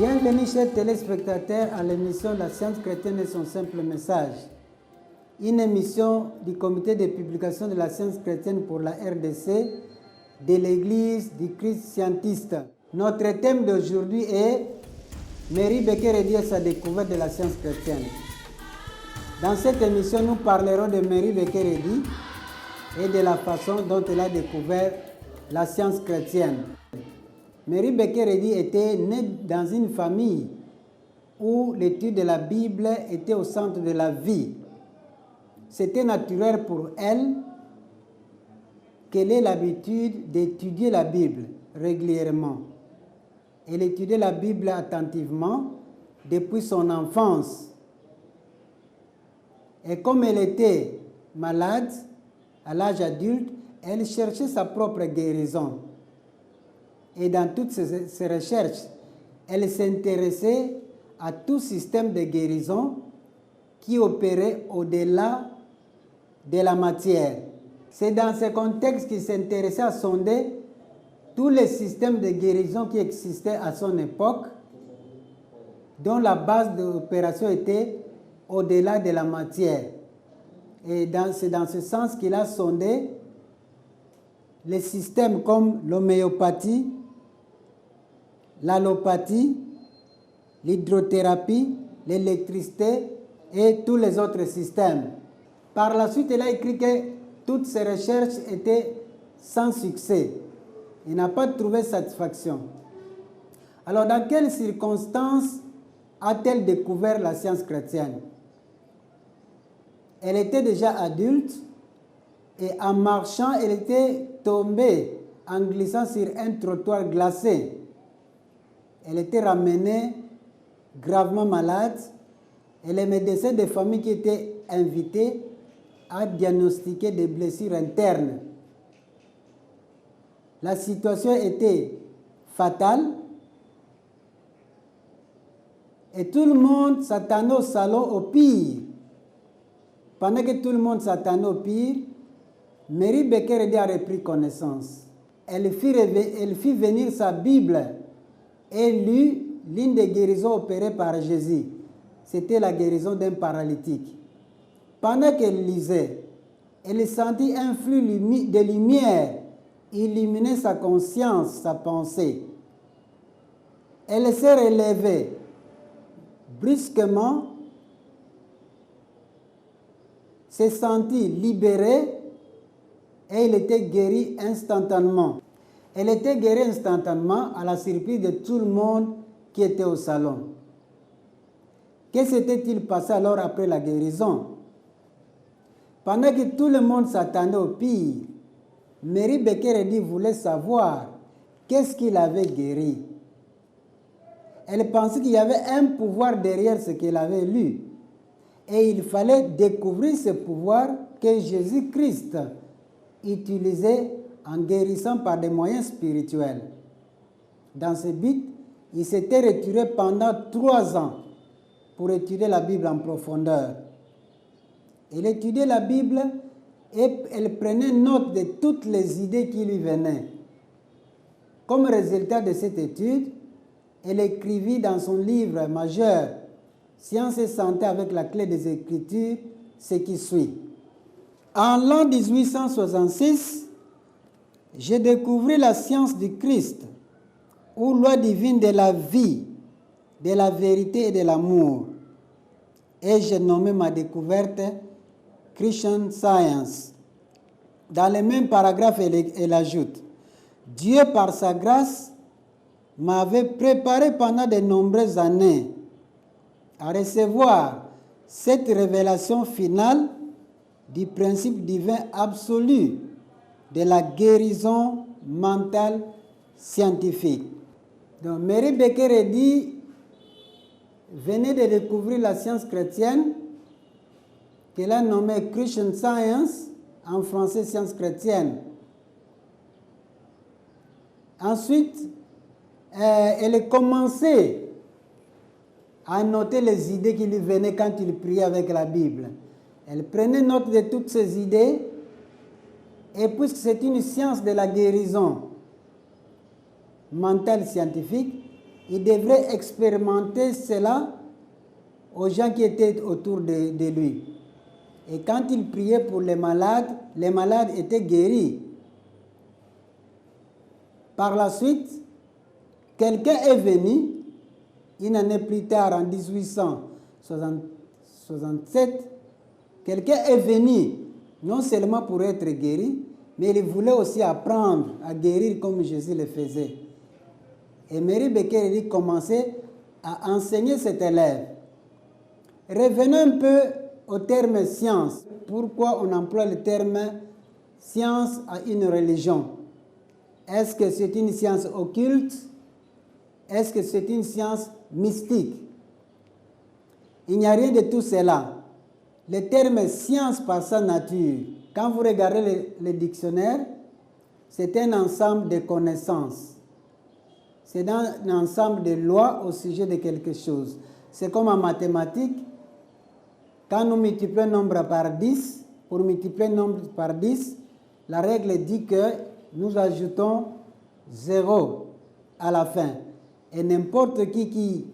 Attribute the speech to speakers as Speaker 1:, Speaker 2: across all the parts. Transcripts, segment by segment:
Speaker 1: Bienvenue chers téléspectateurs à l'émission La science chrétienne et son simple message. Une émission du comité de publication de la science chrétienne pour la RDC de l'Église du Christ scientiste. Notre thème d'aujourd'hui est Mary Bekeredi et sa découverte de la science chrétienne. Dans cette émission, nous parlerons de Mary Bekeredi et de la façon dont elle a découvert la science chrétienne. Mary Bekeredi était née dans une famille où l'étude de la Bible était au centre de la vie. C'était naturel pour elle qu'elle ait l'habitude d'étudier la Bible régulièrement. Elle étudiait la Bible attentivement depuis son enfance. Et comme elle était malade à l'âge adulte, elle cherchait sa propre guérison. Et dans toutes ses recherches, elle s'intéressait à tout système de guérison qui opérait au-delà de la matière. C'est dans ce contexte qu'il s'intéressait à sonder tous les systèmes de guérison qui existaient à son époque, dont la base d'opération était au-delà de la matière. Et c'est dans ce sens qu'il a sondé les systèmes comme l'homéopathie, l'allopathie, l'hydrothérapie, l'électricité et tous les autres systèmes. Par la suite, elle a écrit que toutes ses recherches étaient sans succès. Il n'a pas trouvé satisfaction. Alors, dans quelles circonstances a-t-elle découvert la science chrétienne? Elle était déjà adulte et en marchant, elle était tombée en glissant sur un trottoir glacé. Elle était ramenée gravement malade et les médecins de famille qui étaient invités à diagnostiquer des blessures internes. La situation était fatale et tout le monde s'attendait au salon au pire. Pendant que tout le monde s'attendait au pire, Mary Bekeredi a repris connaissance. Elle fit venir sa Bible et lut l'une des guérisons opérées par Jésus. C'était la guérison d'un paralytique. Pendant qu'elle lisait, elle sentit un flux de lumière illuminer sa conscience, sa pensée. Elle s'est relevée brusquement, s'est sentie libérée et elle était guérie instantanément. Elle était guérie instantanément à la surprise de tout le monde qui était au salon. Que s'était-il passé alors après la guérison? Pendant que tout le monde s'attendait au pire, Mary Bekeredi voulait savoir qu'est-ce qu'il avait guéri. Elle pensait qu'il y avait un pouvoir derrière ce qu'elle avait lu. Et il fallait découvrir ce pouvoir que Jésus-Christ utilisait en guérissant par des moyens spirituels. Dans ce but, il s'était retiré pendant 3 ans pour étudier la Bible en profondeur. Elle étudiait la Bible et elle prenait note de toutes les idées qui lui venaient. Comme résultat de cette étude, elle écrivit dans son livre majeur « Science et santé avec la clé des Écritures » ce qui suit. En l'an 1866, j'ai découvert la science du Christ, ou loi divine de la vie, de la vérité et de l'amour. Et j'ai nommé ma découverte Christian Science. Dans le même paragraphe, elle ajoute « Dieu, par sa grâce, m'avait préparé pendant de nombreuses années à recevoir cette révélation finale du principe divin absolu de la guérison mentale scientifique. » Donc, Mary Bekeredi venait de découvrir la science chrétienne qu'elle a nommée Christian Science, en français science chrétienne. Ensuite, elle a commencé à noter les idées qui lui venaient quand il priait avec la Bible. Elle prenait note de toutes ces idées et puisque c'est une science de la guérison mentale scientifique, Il devrait expérimenter cela aux gens qui étaient autour de lui. Et quand il priait pour les malades étaient guéris. Par la suite, quelqu'un est venu, une année plus tard, en 1867, quelqu'un est venu, non seulement pour être guéri, mais il voulait aussi apprendre à guérir comme Jésus le faisait. Et Mary Becker commençait à enseigner cet élève. Revenons un peu au terme science. Pourquoi on emploie le terme science à une religion? Est-ce que c'est une science occulte? Est-ce que c'est une science mystique? Il n'y a rien de tout cela. Le terme science par sa nature, quand vous regardez le dictionnaire, c'est un ensemble de connaissances. C'est un ensemble de lois au sujet de quelque chose. C'est comme en mathématiques. Quand nous multiplions un nombre par 10, pour multiplier un nombre par 10, la règle dit que nous ajoutons 0 à la fin. Et n'importe qui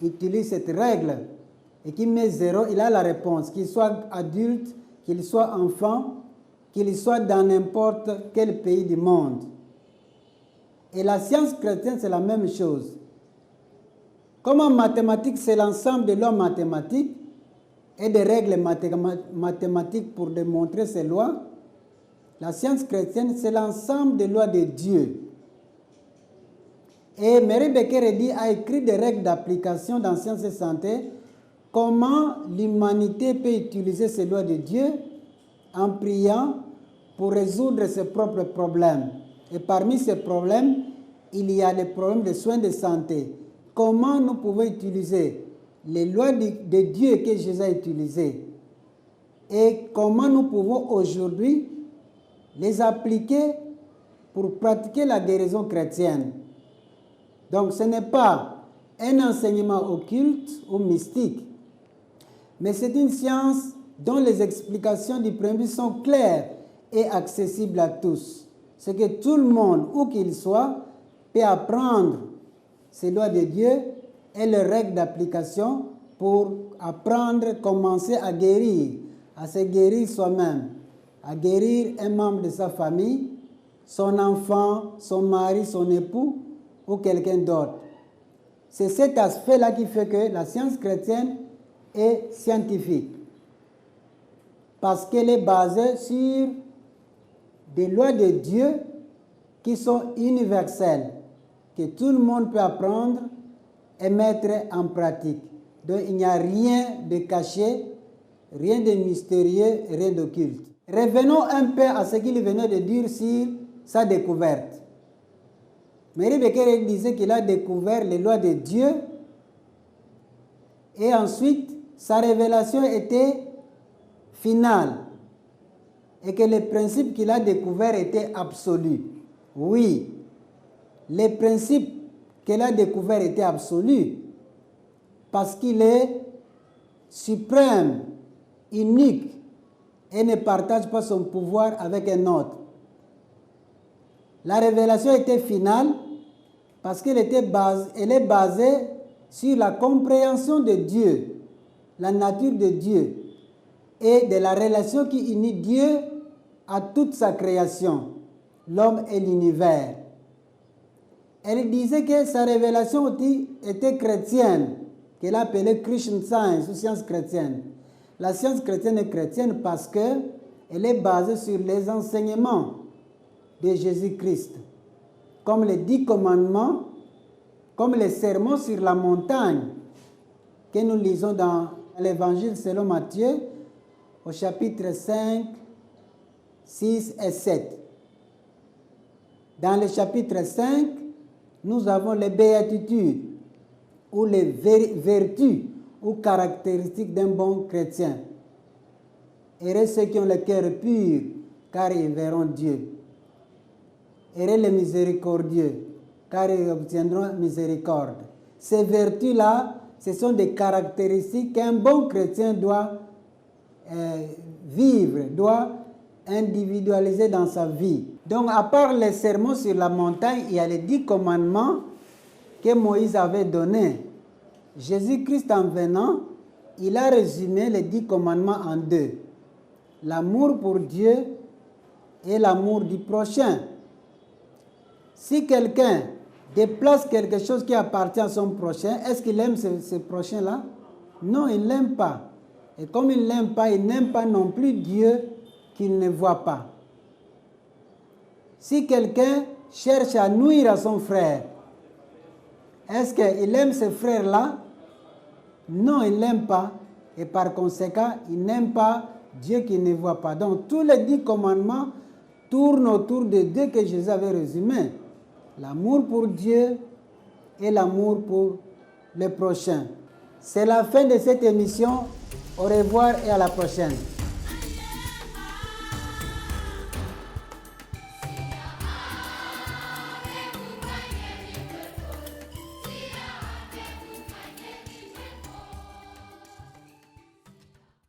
Speaker 1: utilise cette règle et qui met 0, il a la réponse. Qu'il soit adulte, qu'il soit enfant, qu'il soit dans n'importe quel pays du monde. Et la science chrétienne, c'est la même chose. Comme en mathématiques, c'est l'ensemble de lois mathématiques et des règles mathématiques pour démontrer ces lois. La science chrétienne, c'est l'ensemble des lois de Dieu. Et Mary Becker a écrit des règles d'application dans Sciences et Santé, comment l'humanité peut utiliser ces lois de Dieu en priant pour résoudre ses propres problèmes. Et parmi ces problèmes, il y a les problèmes de soins de santé. Comment nous pouvons utiliser les lois de Dieu que Jésus a utilisées et comment nous pouvons aujourd'hui les appliquer pour pratiquer la guérison chrétienne. Donc ce n'est pas un enseignement occulte ou mystique, mais c'est une science dont les explications du premier sont claires et accessibles à tous. C'est que tout le monde, où qu'il soit, peut apprendre ces lois de Dieu et leurs règles d'application pour apprendre, commencer à guérir, à se guérir soi-même, à guérir un membre de sa famille, son enfant, son mari, son époux ou quelqu'un d'autre. C'est cet aspect-là qui fait que la science chrétienne est scientifique. Parce qu'elle est basée sur des lois de Dieu qui sont universelles, que tout le monde peut apprendre et mettre en pratique. Donc il n'y a rien de caché, rien de mystérieux, rien d'occulte. Revenons un peu à ce qu'il venait de dire sur sa découverte. Mary Becker disait qu'il a découvert les lois de Dieu et ensuite sa révélation était finale et que les principes qu'il a découverts étaient absolus. Oui, les principes qu'elle a découverts étaient absolus parce qu'il est suprême, unique et ne partage pas son pouvoir avec un autre. La révélation était finale parce qu'elle est basée sur la compréhension de Dieu, la nature de Dieu et de la relation qui unit Dieu à toute sa création, l'homme et l'univers. Elle disait que sa révélation aussi était chrétienne, qu'elle appelait Christian Science ou science chrétienne. La science chrétienne est chrétienne parce qu'elle est basée sur les enseignements de Jésus-Christ, comme les 10 commandements, comme les sermons sur la montagne que nous lisons dans l'Évangile selon Matthieu au chapitre 5, 6 et 7. Dans le chapitre 5, nous avons les béatitudes ou les vertus ou caractéristiques d'un bon chrétien. Heureux ceux qui ont le cœur pur, car ils verront Dieu. Heureux les miséricordieux, car ils obtiendront miséricorde. Ces vertus-là, ce sont des caractéristiques qu'un bon chrétien doit vivre, doit individualiser dans sa vie. Donc, à part les sermons sur la montagne, il y a les 10 commandements que Moïse avait données. Jésus-Christ en venant, il a résumé les 10 commandements en deux. L'amour pour Dieu et l'amour du prochain. Si quelqu'un déplace quelque chose qui appartient à son prochain, est-ce qu'il aime ce prochain-là? Non, il ne l'aime pas. Et comme il ne l'aime pas, il n'aime pas non plus Dieu qu'il ne voit pas. Si quelqu'un cherche à nuire à son frère, est-ce qu'il aime ce frère-là? Non, il ne l'aime pas. Et par conséquent, il n'aime pas Dieu qu'il ne voit pas. Donc, tous les 10 commandements tournent autour de deux que Jésus avait résumés. L'amour pour Dieu et l'amour pour le prochain. C'est la fin de cette émission. Au revoir et à la prochaine.